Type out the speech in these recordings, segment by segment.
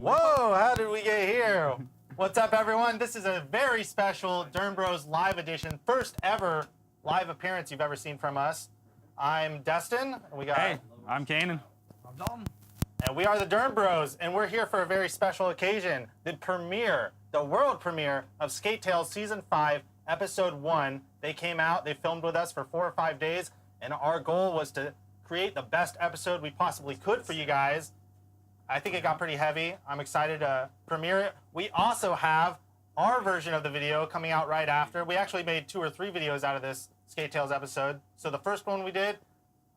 Whoa, how did we get here? What's up, everyone? This is a very special Dern Bros live edition, first ever live appearance you've ever seen from us. I'm Destin. And we got. Hey, I'm Kanan. I'm Dalton. And we are the Dern Bros, and we're here for a very special occasion, the premiere, the world premiere of Skate Tales Season 5, Episode 1. They came out, they filmed with us for 4 or 5 days, and our goal was to create the best episode we possibly could for you guys. I think it got pretty heavy. I'm excited to premiere it. We also have our version of the video coming out right after. We actually made 2 or 3 videos out of this Skate Tales episode. So the first one we did,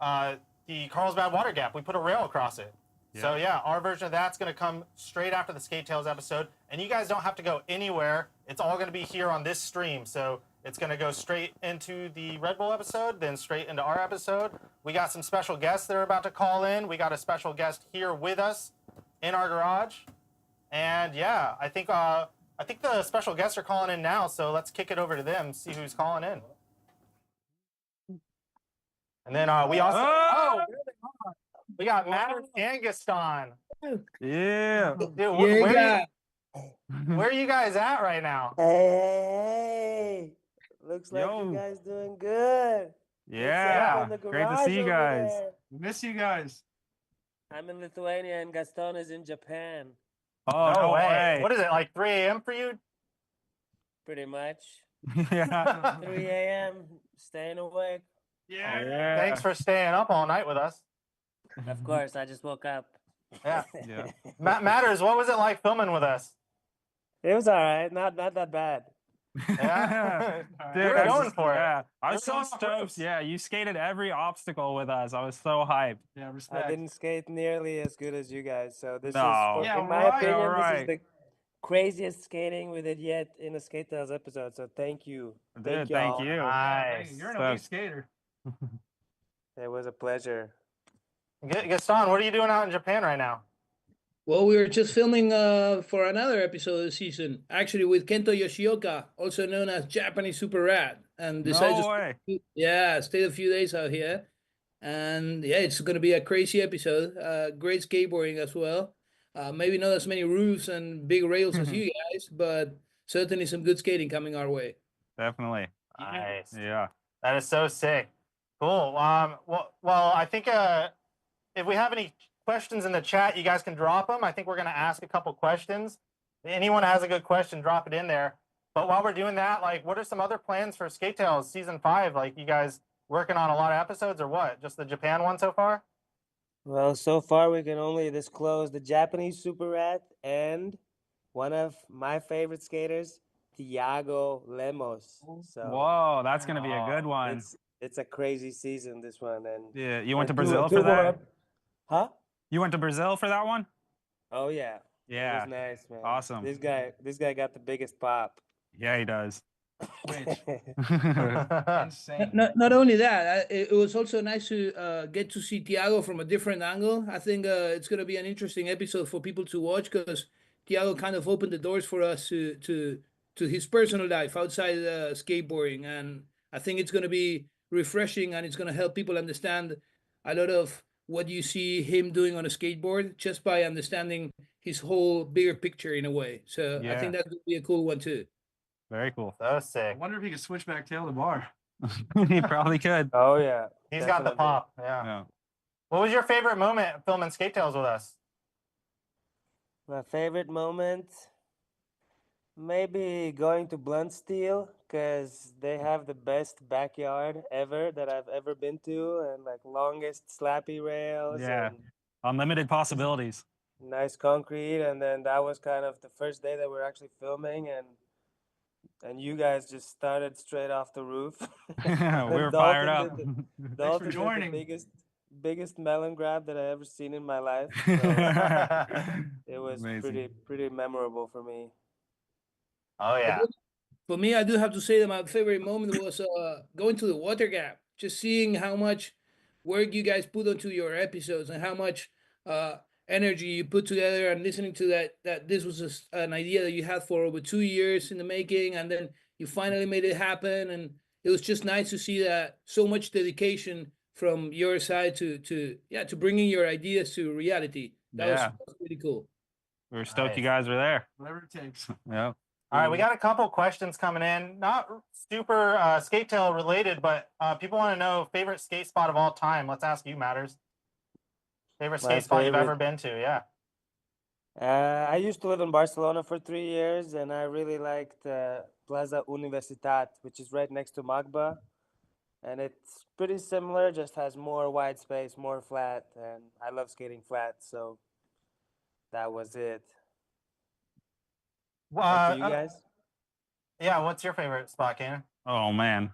the Carlsbad Water Gap, we put a rail across it. Yeah. So yeah, our version of that's going to come straight after the Skate Tales episode. And you guys don't have to go anywhere. It's all going to be here on this stream. So it's going to go straight into the Red Bull episode, then straight into our episode. We got some special guests that are about to call in. We got a special guest here with us in our garage. And yeah, I think the special guests are calling in now. So let's kick it over to them, see who's calling in. And then we also we got Madars and Gaston. Yeah. Dude, where are you guys at right now? Hey, looks like you guys doing good. Yeah, great to see you guys. Miss you guys. I'm in Lithuania and Gaston is in Japan. Oh, no way. What is it, like 3 a.m. for you? Pretty much. Yeah. 3 a.m. staying awake. Yeah. Thanks for staying up all night with us. Of course, I just woke up. Yeah. Yeah. Madars, what was it like filming with us? It was all right. Not that bad. Yeah. Dude, We were going for it. Yeah, I was We were so going for it. stoked. Yeah, you skated every obstacle with us. I was so hyped. Yeah, respect. I didn't skate nearly as good as you guys. So this No. is, Yeah, in my right. opinion, Right. this is the craziest skating we did yet in a Skate Tales episode. So thank you. Dude, thank y'all. you. Nice. You're an elite skater. It was a pleasure. Gaston, what are you doing out in Japan right now? Well, we were just filming for another episode of the season, actually with Kento Yoshioka, also known as Japanese Super Rat, and decided No way. stay a few days out here, and yeah, it's going to be a crazy episode. Great skateboarding as well. Maybe not as many roofs and big rails as you guys, but certainly some good skating coming our way. Definitely. Nice. Yeah. That is so sick. Cool. Well, I think if we have any questions in the chat, you guys can drop them. I think we're going to ask a couple questions. If anyone has a good question, drop it in there. But while we're doing that, like, what are some other plans for Skate Tales Season 5? Like, you guys working on a lot of episodes or what? Just the Japan one so far? Well, so far we can only disclose the Japanese Super Rat and one of my favorite skaters, Thiago Lemos. So Whoa, that's gonna be a good one. it's a crazy season, this one. And Yeah, you went to and Brazil two for more that? Huh? You went to Brazil for that one? Oh yeah. Yeah. It was nice, man. Awesome. This guy got the biggest pop. Yeah, he does. Insane. Not only that, it was also nice to get to see Thiago from a different angle. I think it's going to be an interesting episode for people to watch because Thiago kind of opened the doors for us to his personal life outside skateboarding, and I think it's going to be refreshing and it's going to help people understand a lot of what you see him doing on a skateboard just by understanding his whole bigger picture in a way. So I think that would be a cool one too. Very cool. So I sick. wonder if he could switch back tail to bar. He probably could. Oh yeah. He's got the Definitely. pop. Yeah. Yeah. What was your favorite moment filming Skate Tales with us? My favorite moment, maybe going to Blunt Steel because they have the best backyard ever that I've ever been to, and like longest slappy rails. Yeah. And Unlimited possibilities. nice concrete. And then that was kind of the first day that we were actually filming, and you guys just started straight off the roof. We were Dalton fired up. did for Dalton did joining. the biggest melon grab that I ever seen in my life. So it was Amazing. pretty memorable for me. Oh yeah. For me, I do have to say that my favorite moment was going to the water gap, just seeing how much work you guys put onto your episodes and how much energy you put together, and listening to that this was an idea that you had for over 2 years in the making, and then you finally made it happen. And it was just nice to see that so much dedication from your side to bringing your ideas to reality. That was pretty cool. We were stoked you Nice. guys were there. Whatever it takes. Yep. All right, we got a couple questions coming in. Not super skate tail related, but people want to know favorite skate spot of all time. Let's ask you, Matters. Favorite My skate spot you've favorite. ever been to? Yeah. I used to live in Barcelona for 3 years, and I really liked Plaza Universitat, which is right next to Magba. And it's pretty similar, just has more wide space, more flat, and I love skating flat, so that was it. And for you guys? Yeah. What's your favorite spot, Kanan? Oh man,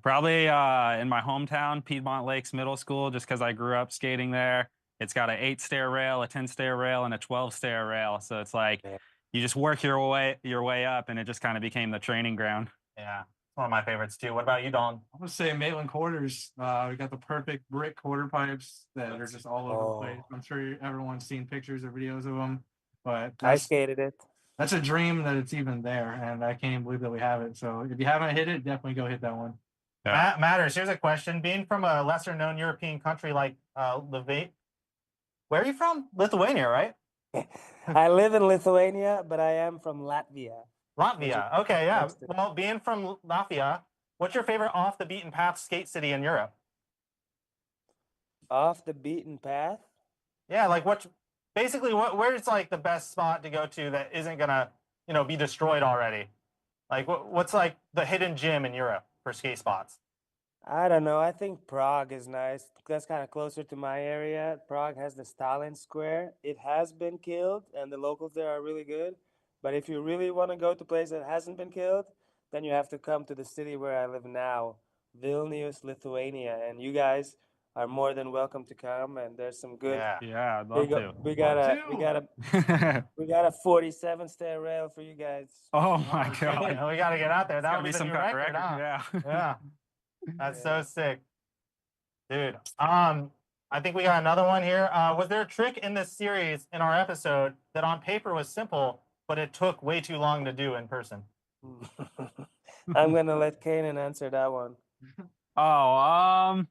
probably in my hometown, Piedmont Lakes Middle School, just because I grew up skating there. It's got an 8-stair rail, a 10-stair rail, and a 12-stair rail. So it's like Yeah. you just work your way up, and it just kind of became the training ground. Yeah, it's one of my favorites too. What about you, Don? I'm gonna say Maitland Quarters. We got the perfect brick quarter pipes that are just all over the place. I'm sure everyone's seen pictures or videos of them, but I skated it. that's a dream that it's even there, and I can't even believe that we have it. So if you haven't hit it, definitely go hit that one. Yeah. Matters. Here's a question. Being from a lesser-known European country like Lithuania, where are you from? Lithuania, right? I live in Lithuania, but I am from Latvia. Latvia. Okay, yeah. next to- Well, being from Latvia, what's your favorite off the beaten path skate city in Europe? Off the beaten path? Yeah, like where's like the best spot to go to that isn't gonna, be destroyed already? Like what's like the hidden gem in Europe for skate spots? I don't know. I think Prague is nice. That's kind of closer to my area. Prague has the Stalin Square. It has been killed, and the locals there are really good. But if you really want to go to a place that hasn't been killed, then you have to come to the city where I live now, Vilnius, Lithuania. And you guys are more than welcome to come. And there's some good. Yeah. Yeah, I'd love to. We got a 47-stair rail for you guys. Oh my god. We got to get out there. It's That gotta would be be some new kind of record, record. huh? Yeah. Yeah. That's Yeah. so sick. Dude. I think we got another one here. Was there a trick in this series in our episode that on paper was simple, but it took way too long to do in person? I'm gonna let Kanan answer that one. Oh,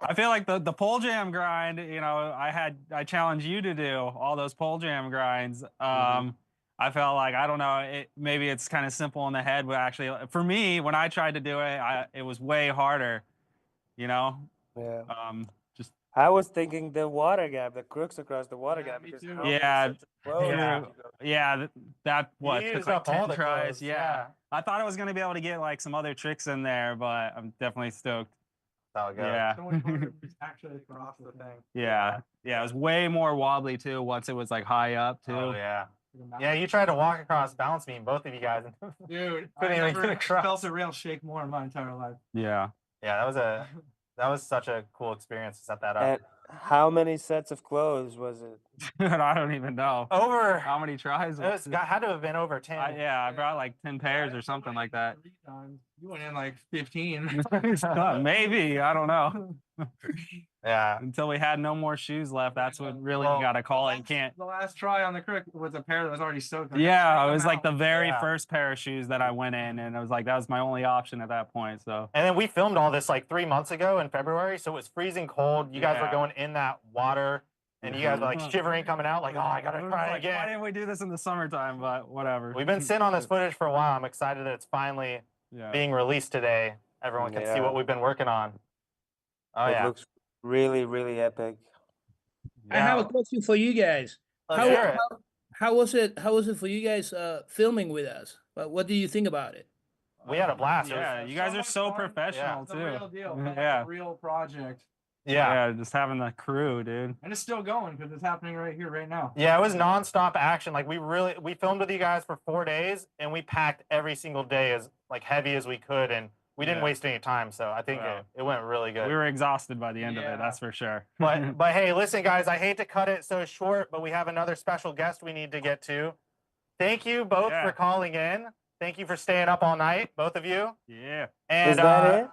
I feel like the pole jam grind, I challenged you to do all those pole jam grinds. I felt like, I don't know, maybe it's kind of simple in the head, but actually for me, when I tried to do it, it was way harder, Yeah. just I was thinking the water gap, the crooks across the water Yeah, gap. me because too. how many Yeah, sets of clothes yeah. did you go? yeah, that what You took used like up all 10 the tries. clothes, Yeah. I thought I was gonna be able to get like some other tricks in there, but I'm definitely stoked. That's how it goes. Yeah. So much harder to actually cross the thing. Yeah, it was way more wobbly too once it was like high up too. Oh, yeah. Yeah, you tried to walk across balance beam, both of you guys. Dude, I Couldn't even never get across. felt a rail shake more in my entire life. Yeah. Yeah, that was such a cool experience to set that up. And how many sets of clothes was it? I don't even know Over how many tries. had to have been over 10. I brought like 10 pairs or something like that. 3 times. You went in like 15. Maybe, I don't know. Yeah. Until we had no more shoes left, that's what really Well, you gotta call it. You can't. The last try on the crook was a pair that was already soaked. Yeah, it was like the very Yeah. first pair of shoes that I went in, and I was like, that was my only option at that point. So And then we filmed all this like 3 months ago in February, so it was freezing cold. You guys were Yeah. going in that water, and you guys were like shivering coming out, like, oh, I gotta I was try like, again. why didn't we do this in the summertime? But whatever. We've been sitting on this footage for a while. I'm excited that it's finally Yeah. being released today. Everyone can see Yeah. what we've been working on. Oh It yeah. looks really, really epic. I have a Yeah. question for you guys. Let's hear it. How was it? How was it for you guys filming with us? What do you think about it? We had a blast. It was- Yeah, you guys are much so fun. professional It's a too. real deal. Yeah. A real project. Yeah. Just having the crew, dude. And it's still going because it's happening right here, right now. Yeah, it was nonstop action. Like we filmed with you guys for 4 days, and we packed every single day as like heavy as we could, and we didn't Yeah. waste any time. So I think Wow. it went really good. We were exhausted by the end of Yeah. it, that's for sure. But hey, listen, guys, I hate to cut it so short, but we have another special guest we need to get to. Thank you both Yeah. for calling in. Thank you for staying up all night, both of you. Yeah. And Is that it?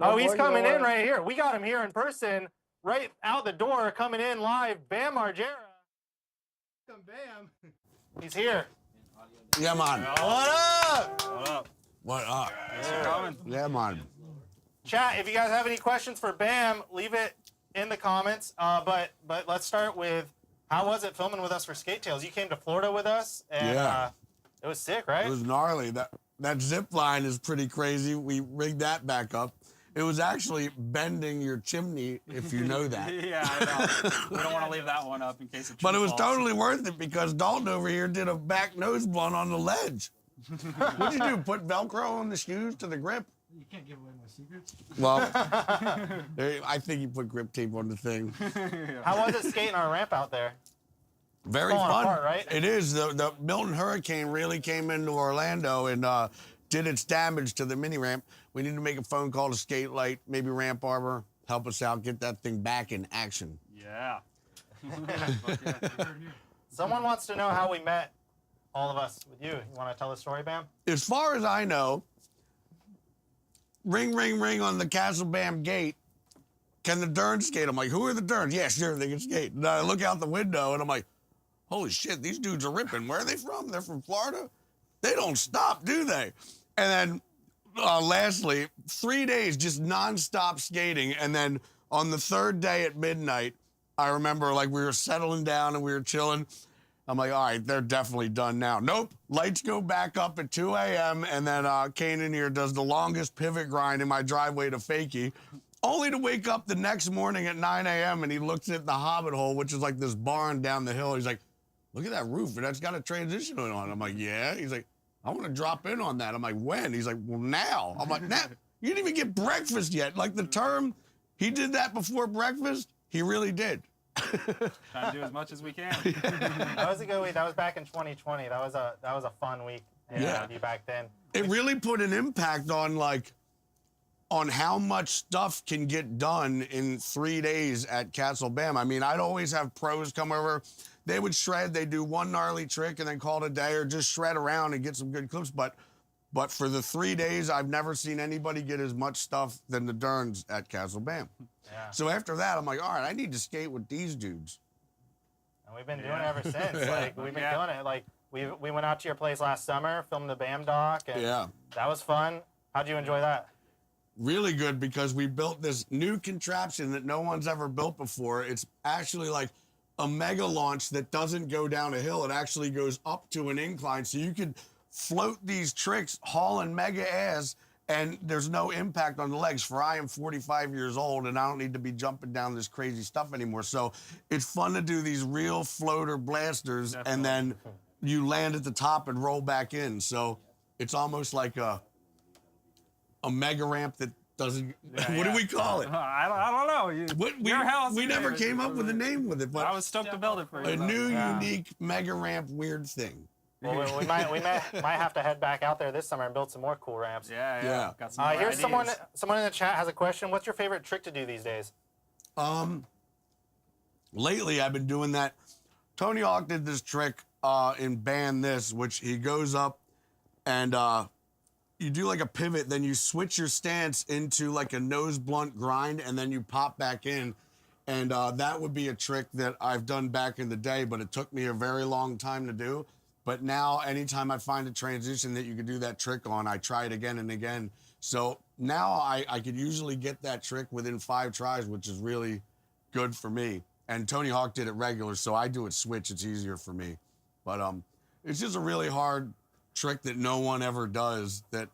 oh, he's more? You coming don't in wanna- right here. We got him here in person, right out the door, coming in live. Bam Margera. Welcome, Bam. He's here. Yeah, man. What up? What up? What up? Thanks for coming. Yeah, man. Chat, if you guys have any questions for Bam, leave it in the comments. But let's start with How was it filming with us for Skate Tales? You came to Florida with us, and Yeah. it was sick, right? It was gnarly. That zip line is pretty crazy. We rigged that back up. It was actually bending your chimney, if you know that. Yeah, I know. We don't want to leave that one up in case it But it was falls. totally worth it because Dalton over here did a back nose blunt on the ledge. What'd you do? Put Velcro on the shoes to the grip? You can't give away my secrets. Well, I think you put grip tape on the thing. How was it skating our ramp out there? Very Falling fun. apart, right? It is. The Milton Hurricane really came into Orlando and did its damage to the mini ramp. We need to make a phone call to Skate Light, maybe Ramp Arbor, help us out, get that thing back in action. Yeah. Someone wants to know how we met, all of us, with you. You want to tell the story, Bam? As far as I know, ring, ring, ring on the Castle Bam gate. Can the Dern skate? I'm like, who are the Derns? Yeah, sure, they can skate. And I look out the window and I'm like, holy shit, these dudes are ripping. Where are they from? They're from Florida? They don't stop, do they? And then lastly, 3 days just nonstop skating. And then on the third day at midnight, I remember like we were settling down and we were chilling. I'm like, all right, they're definitely done now. Nope, lights go back up at 2 a.m. And then Kanan here does the longest pivot grind in my driveway to Fakie, only to wake up the next morning at 9 a.m. and he looks at the Hobbit hole, which is like this barn down the hill. He's like, look at that roof, and that's got a transition on it. I'm like, yeah. He's like, I want to drop in on that. I'm like, when? He's like, well, now. I'm like, now? You didn't even get breakfast yet. Like the term, he did that before breakfast. He really did. Trying to do as much as we can. That was a good week. That was back in 2020. That was a fun week. Yeah. With you back then. It really put an impact on how much stuff can get done in 3 days at Castle Bam. I mean, I'd always have pros come over. They would shred. They'd do one gnarly trick and then call it a day or just shred around and get some good clips. But for the 3 days, I've never seen anybody get as much stuff than the Derns at Castle Bam. Yeah. So after that, I'm like, all right, I need to skate with these dudes. And we've been doing it ever since. Like we've been doing it. Like we went out to your place last summer, filmed the Bam doc, and that was fun. How'd you enjoy that? Really good because we built this new contraption that no one's ever built before. It's actually like a mega launch that doesn't go down a hill. It actually goes up to an incline. So you could float these tricks hauling mega ass and there's no impact on the legs. For I am 45 years old and I don't need to be jumping down this crazy stuff anymore. So it's fun to do these real floater blasters and then you land at the top and roll back in. So it's almost like a mega ramp that doesn't. What do we call it? I don't know. Your house. We never came up with a name with it, but I was stoked to build it for you. a new, unique mega ramp weird thing. Well, we might have to head back out there this summer and build some more cool ramps. Yeah. Got some more Here's ideas. someone in the chat has a question. What's your favorite trick to do these days? Lately I've been doing that. Tony Hawk did this trick in Ban This, which he goes up and you do like a pivot, then you switch your stance into like a nose blunt grind, and then you pop back in. And that would be a trick that I've done back in the day, but it took me a very long time to do. But now, anytime I find a transition that you could do that trick on, I try it again and again. So now I could usually get that trick within 5 tries, which is really good for me. And Tony Hawk did it regular, so I do it switch. It's easier for me. But it's just a really hard trick that no one ever does that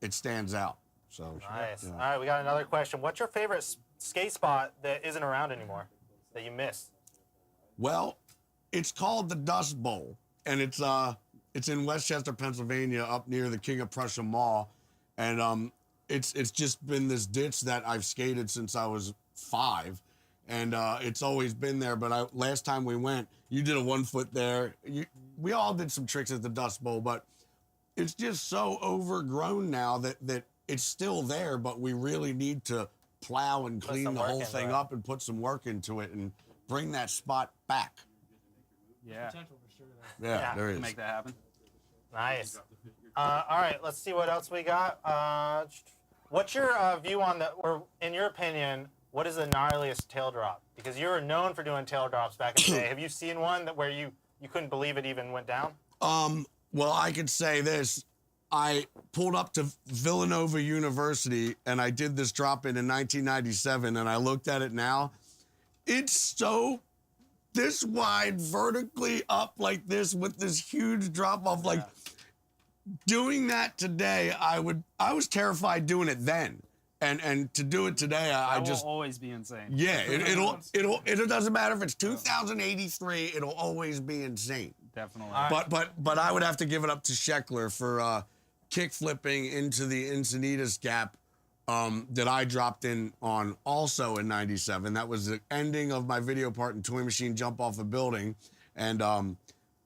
it stands out. So Nice. yeah. All right, we got another question. What's your favorite skate spot that isn't around anymore that you miss? Well, it's called the Dust Bowl, and it's in Westchester, Pennsylvania, up near the King of Prussia Mall, and it's just been this ditch that I've skated since I was 5, and it's always been there. But last time we went, you did a 1 foot there. We all did some tricks at the Dust Bowl, but it's just so overgrown now that it's still there, but we really need to plow and clean the whole thing up and put some work into it and bring that spot back. Yeah. Potential for sure there. Yeah, there is. Make that happen. Nice. All right, let's see what else we got. What's your view on or in your opinion, what is the gnarliest tail drop? Because you were known for doing tail drops back in the day. Have you seen one where you couldn't believe it even went down? Well, I could say this. I pulled up to Villanova University and I did this drop in 1997, and I looked at it now. It's so this wide, vertically up like this with this huge drop off. Like doing that today, I was terrified doing it then. And to do it today, I That just will always be insane. yeah, it doesn't matter if it's 2083, it'll always be insane. Definitely. But I would have to give it up to Sheckler for kick flipping into the Encinitas Gap that I dropped in on also in '97. That was the ending of my video part in Toy Machine Jump Off a Building, and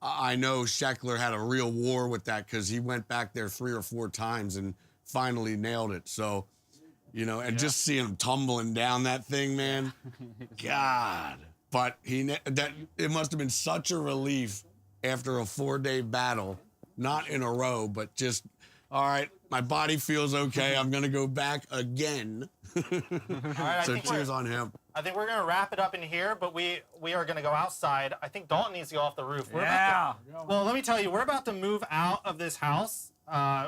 I know Sheckler had a real war with that because he went back there 3 or 4 times and finally nailed it. So. You know, and just seeing him tumbling down that thing, man, God. But it must have been such a relief after a 4-day battle, not in a row, but just, all right, my body feels okay. I'm gonna go back again. All right, So cheers on him. I think we're gonna wrap it up in here, but we are gonna go outside. I think Dalton needs to go off the roof. Well, let me tell you, we're about to move out of this house.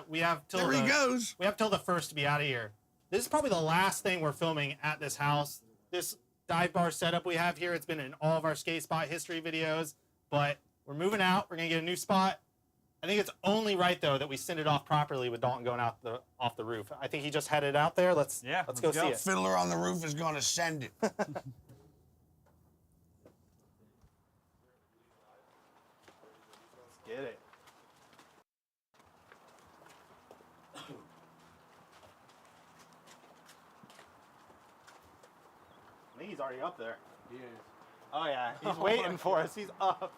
We have till There he goes. We have till the 1st to be out of here. This is probably the last thing we're filming at this house. This dive bar setup we have here, it's been in all of our skate spot history videos, but we're moving out. We're gonna get a new spot. I think it's only right though that we send it off properly with Dalton going out off the roof. I think he just headed out there. Let's go see it. Fiddler on the Roof is gonna send it. Let's get it. I think he's already up there. He is. Oh yeah, he's waiting for us. He's up.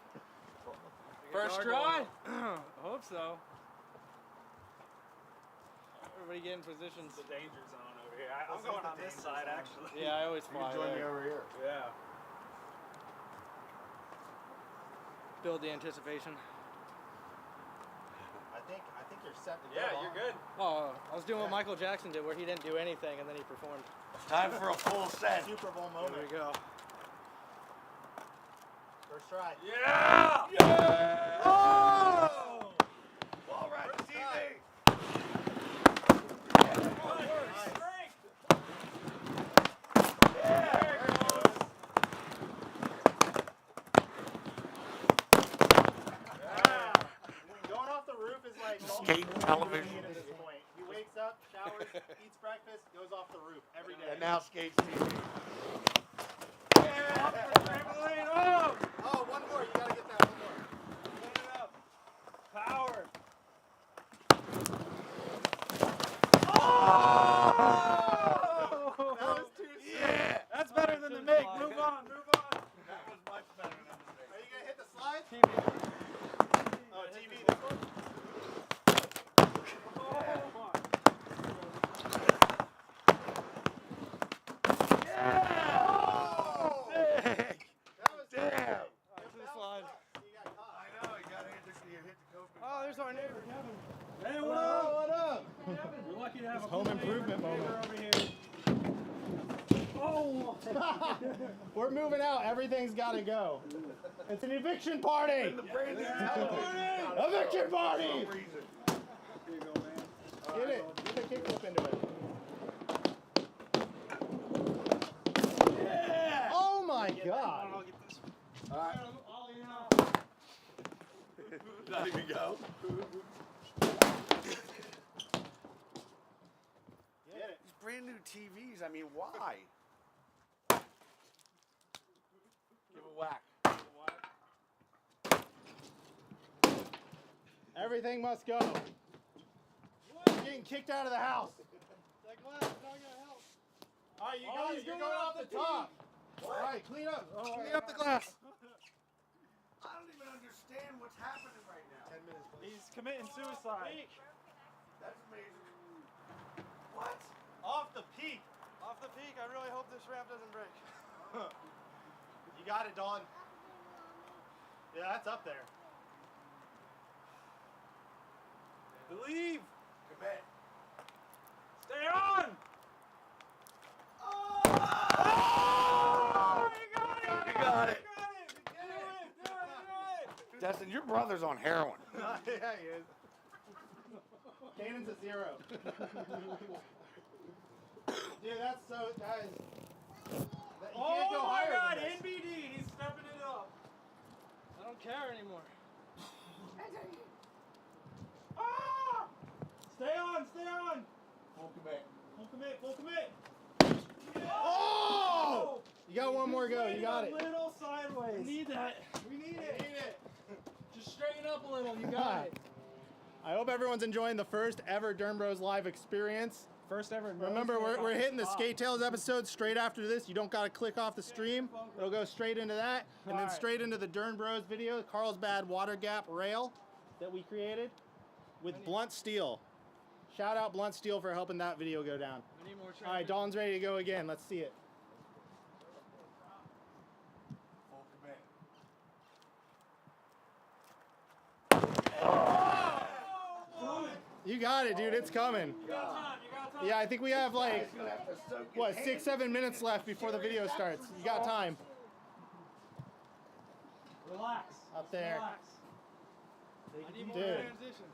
First try? I hope so. Everybody get in positions. The danger zone over here. I'm going on this side, actually. Yeah, I always fly Join me there. over here. Yeah. Build the anticipation. I think you're set to go. Yeah, you're good. Oh, I was doing what Michael Jackson did, where he didn't do anything and then he performed. Time for a full set. Super Bowl There moment. we go. First try. Yeah! Oh! All right, TV. Going off the roof is like Skate television. at this point. He wakes up, showers, eats breakfast, goes off the roof every day. And now skates TV. Oh, one more. You gotta get that one more. Put it up. Power. That was too soon. Yeah. That's better than the make. Move on, move on. That was much better than the Are you gonna hit the slide? TV. Oh, TV. This one. Oh, there's our neighbor, Kevin. Hey, What up? What up? We're lucky to have a home improvement moment. over here. Oh! We're moving out. Everything's got to go. It's an eviction party. Eviction party. Get it. Get the kickflip into it. Yeah. Oh my God. I'll get this one. All right. Not even go. Get it. These brand new TVs. I mean, why? Give a whack. Everything must go. You're getting kicked out of the house. That glass is not gonna help. All right, you're going off the top. All right, clean up. Clean up the glass. I don't even understand what's happening right now. 10 minutes, please. He's committing suicide. That's amazing. What? Off the peak. Off the peak, I really hope this ramp doesn't break. You got it, Dawn. Yeah, that's up there. Believe. Commit. Stay on. Oh! You got it. You got it. Do it. Destin, your brother's on heroin. Yeah, he is. Cannon's a 0. Dude, that's so. You can't go Oh my higher God, than this. NBD, he's stepping it up. don't care anymore. Ah! Stay on, stay on. Full commit. Full commit, full commit. Oh! You got one more go. You got it. A little sideways. We need that. We need it. Just straighten up a little. You got it. I hope everyone's enjoying the first ever Dern Bros live experience. First ever. Remember, we're hitting the Skate Tales episode straight after this. You don't got to click off the stream. It'll go straight into that, and then straight into the Dern Bros video, Carlsbad Water Gap rail that we created with blunt steel. Shout out Blunt Steel for helping that video go down. I need more training. All right, Dalton's ready to go again. Let's see it. Full commit. You got it, dude. It's coming. You got time. Yeah, I think we have like, He's gonna have to soak his what, hands. 6-7 minutes left before the video starts. You got time. Relax. Up there. Relax. I need more Dude. transition.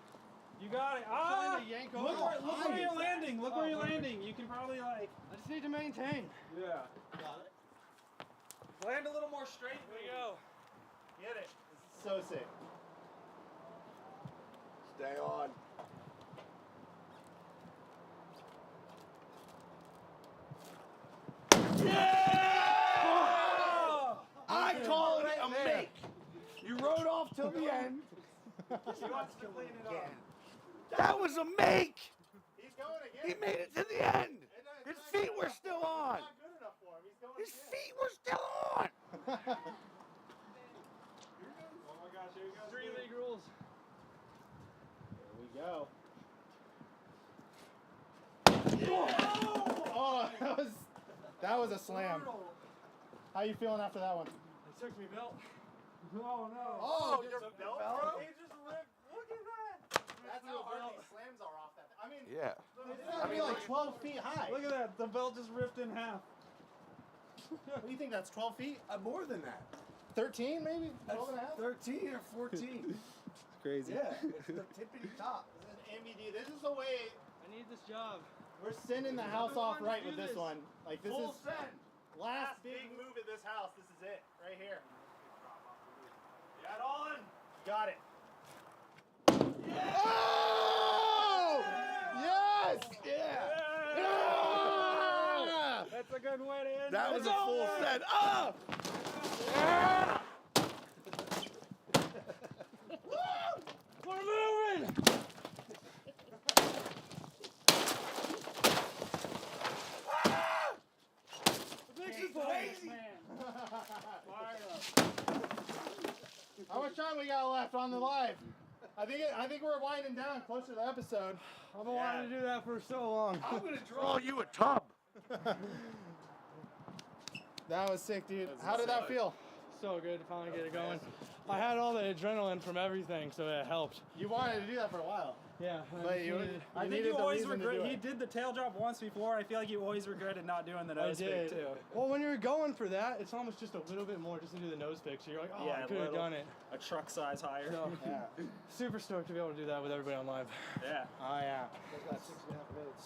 You got it. trying to yank over. Look where you're landing. Look where you're landing. You can probably like. I just need to maintain. Yeah. Land a little more straight. There we go. Get it. This is so sick. Stay on. I call it a make. You rode off till the end. That was a make. He's going again. He made it to the end. His feet were still on. Not good enough for him. He's going His again. feet were still on. Oh my gosh, here we go. 3 league rules. There we go. Oh, that was a slam. How you feeling after that one? It took me belt. Oh no. Oh, your belt, bro? He just ripped. Look at that. That's how hard these slams are off that. I mean, Yeah. it's gotta be like 12 feet high. Look at that. The belt just ripped in half. What do you think? That's 12 feet? More than that. 13 maybe? 12 and a half? 13 or 14. It's crazy. Yeah, it's the tippity top. This is MBD. This is the way I need this job. we're sending the house off right with this this. one. Like this Full is send. last big move at this house. This is it right here. Got on. Got it. Oh! Yes! Yeah. That's a good way to end. That was it. a full send. Oh! We're moving. Crazy. How much time we got left on the live? I think we're winding down closer to the episode. I've been wanting to do that for so long. I'm gonna draw you a tub. That was sick, dude. How did that feel? So good to finally get it going. I had all the adrenaline from everything, so it helped. You wanted to do that for a while. Yeah. But you I think needed you the always reason to regret. do He it. did the tail drop once before. I feel like you always regretted not doing the nose pick too. Well, when you're going for that, it's almost just a little bit more just to do the nose pick. So you're like, oh, Yeah, I a could have little. done it. A truck size higher. So, Yeah. super stoked to be able to do that with everybody on live. Yeah. Oh yeah.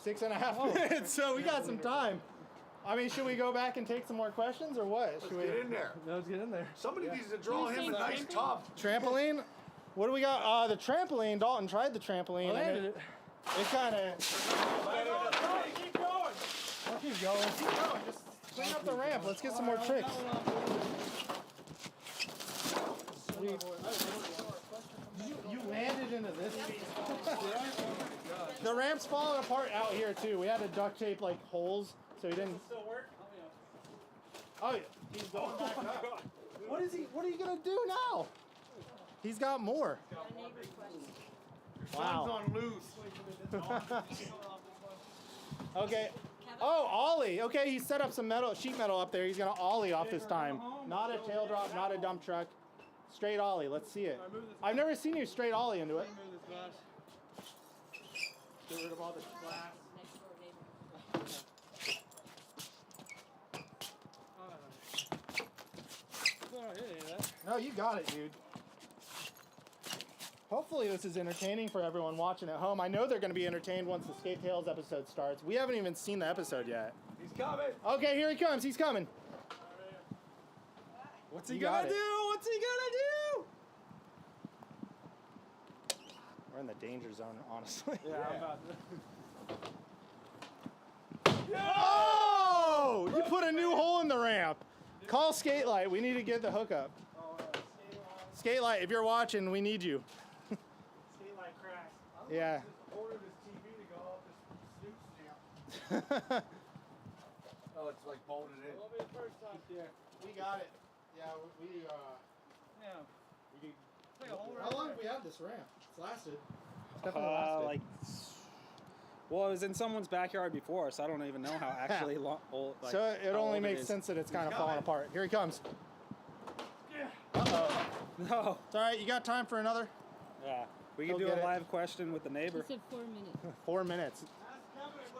6.5 minutes. So we got some time. I mean, should we go back and take some more questions or what? Should we? Get in there. Let's get in there. Somebody needs to draw him a nice tub. Trampoline? What do we got? The trampoline. Dalton tried the trampoline. I landed and it. it kind of. Keep going. I'll keep going. Just clean up the ramp. Let's get some more tricks. You landed into this. The ramp's falling apart out here too. We had to duct tape like holes so he didn't. Still work? Oh, yeah. He's going back up. What is he? What are you gonna do now? He's got more. Sun's on loose. Okay. Oh, ollie. Okay, he set up some sheet metal up there. He's gonna ollie off this time. Not a tail drop, not a dump truck. Straight ollie. Let's see it. I've never seen you straight ollie into it. Get rid of all the splash. No, you got it, dude. Hopefully this is entertaining for everyone watching at home. I know they're going to be entertained once the Skate Tales episode starts. We haven't even seen the episode yet. He's coming. Okay, here he comes. He's coming. What's he You got gonna it. do? What's he gonna do? in the danger zone, honestly. Yeah, I'm about to. Oh! You put a new hole in the ramp. Call Skate Light. We need to get the hookup. Skate Light, if you're watching, we need you. Skate light cracks. Yeah. Order this TV to go off this Snoop stamp. Oh, it's like bolted in. Won't be the first time. Yeah. We got it. Yeah, we Yeah. need. Take a whole How long have we had this ramp? It's lasted. It's Like, well, it was in someone's backyard before, so I don't even know how actually long. Old, like, so it how only old makes is. sense that it's kind of falling apart. Here he comes. Yeah. Uh-oh. No. It's all right. You got time for another? Yeah. We He'll can do get a it. live question with the neighbor. He said 4 minutes. 4 minutes.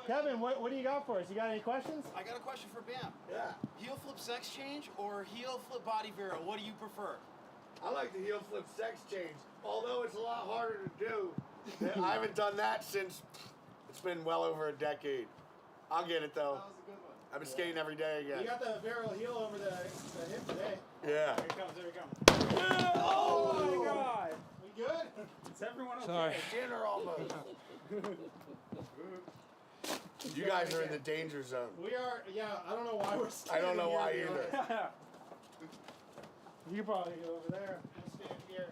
Kevin, what do you got for us? You got any questions? I got a question for Bam. Yeah. Heel flip sex change or heel flip body vero? What do you prefer? I like the heel flip sex change, although it's a lot harder to do. I haven't done that since it's been well over a decade. I'll get it though. That was a good one. I've been skating every day again. You got the barrel heel over the hip today. Yeah. Here he comes. Here he comes. Oh my God! We good? Is everyone okay? Sorry. Dinner almost. You guys are in the danger zone. We are. Yeah. I don't know why we're. I don't know standing why here, to be either. honest. You could probably go over there. We'll stand here.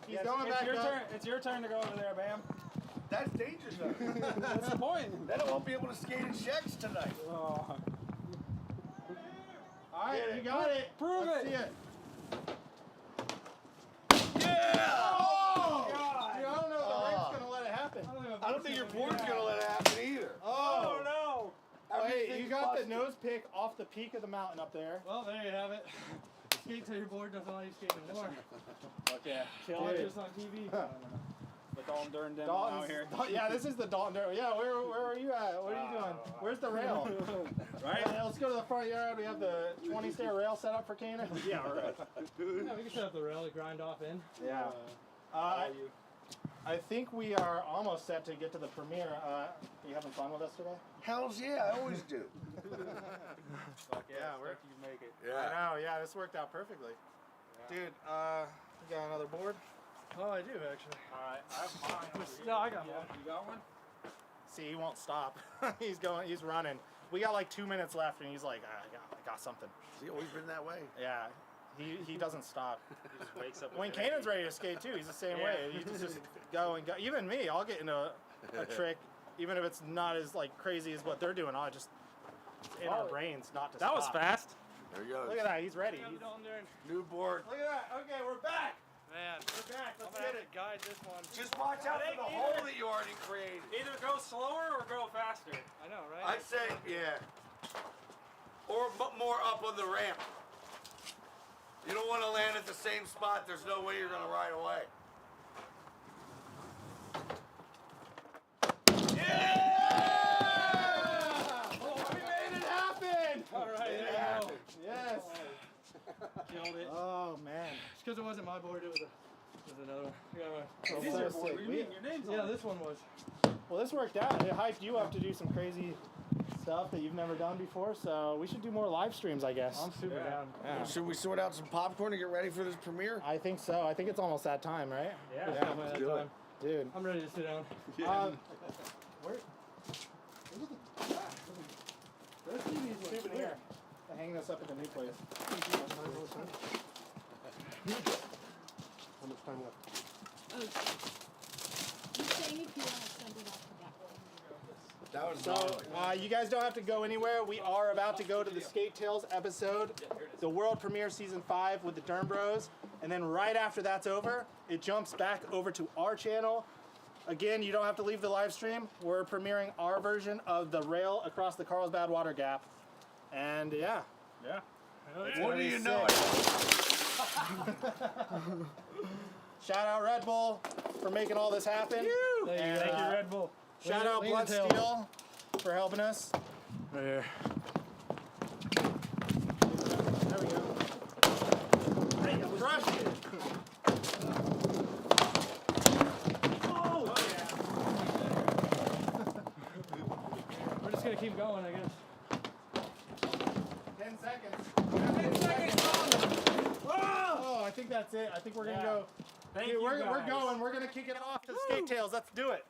He's Yes, going it's back your up. turn. It's your turn to go over there, Bam. That's danger zone. That's the point. Then I won't be able to skate in shacks tonight. Oh. All right, you got it. Prove Let's it. see it. Yeah! Oh! God. Dude, I don't know if the ramp's gonna let it happen. I don't think your board's gonna let it happen either. Oh, no! Oh, hey, you Everything's got busted. the nose pick off the peak of the mountain up there. Well, there you have it. Skate till your board doesn't let you skate anymore. Okay. Watch Dude. us on TV. The Dalton Dern demo Dalton's, out here. yeah, this is the Dalton Dern. Yeah, where are you at? What are you doing? Where's the rail? Right? Let's go to the front yard. We have the 20-stair rail set up for Kana. Yeah, right. Yeah, we can set up the rail to grind off in. Yeah. I think we are almost set to get to the premiere. Are you having fun with us today? Hells yeah, I always do. Yeah, we're. You make it. Yeah. I know. Yeah, this worked out perfectly. Dude, you got another board? Oh, I do actually. All right, I have mine. over here. No, I got Yeah, one. you got one? See, he won't stop. He's running. We got like 2 minutes left, and he's like, I got something. He's always been that way. Yeah, he doesn't stop. He just wakes up. When with energy. Kanan's ready to skate too, he's the same Yeah. way. You just go and go. Even me, I'll get into a trick, even if it's not as like crazy as what they're doing. I'll just it's in our brains not to That stop. was fast. There he goes. Look at that, he's ready. I'm down there. New board. Look at that. Okay, we're back. Man, We're back. I'm Let's gonna have get to it. guide this one. Just watch out for the hole that you already created. Either go slower or go faster. I know, right? I'd say, yeah. Or more up on the ramp. You don't want to land at the same spot. There's no way you're going to ride away. Yeah! We made it happen. All right, there Yeah. you go. Yes. Killed it. Oh man. Just because it wasn't my board, it was another one. Yeah, It is so your sick. board. What do you We- mean? Your name's yeah, on it. this one was. Well, this worked out. It hyped you up to do some crazy stuff that you've never done before. So we should do more live streams, I guess. I'm super Yeah. down. Yeah. Should we sort out some popcorn to get ready for this premiere? I think so. I think it's almost that time, right? Yeah. It's definitely that do it. time. Dude. I'm ready to sit down. Where? There's TVs in here. To hang this up at the new place. How much time left? Oh, you're saying if you want to send it off to that one. That was So, you guys don't have to go anywhere. We are about to go to the Skate Tales episode, the world premiere season 5 with the Dern Bros. And then right after that's over, it jumps back over to our channel. Again, you don't have to leave the live stream. We're premiering our version of the rail across the Carlsbad Water Gap. And yeah. Yeah. What do you know? Shout out Red Bull for making all this happen. Thank you. And, Thank you, Red Bull. Shout out Lean Blood and tail. Steel for helping us. Right here. There we go. Hey, you crushed it. Oh, yeah. We're just gonna keep going, I guess. 10 seconds. 10 seconds. Oh, I think that's it. I think we're gonna go Thank Dude, you we're guys. going. We're gonna kick it off to Skate Tales. Let's do it.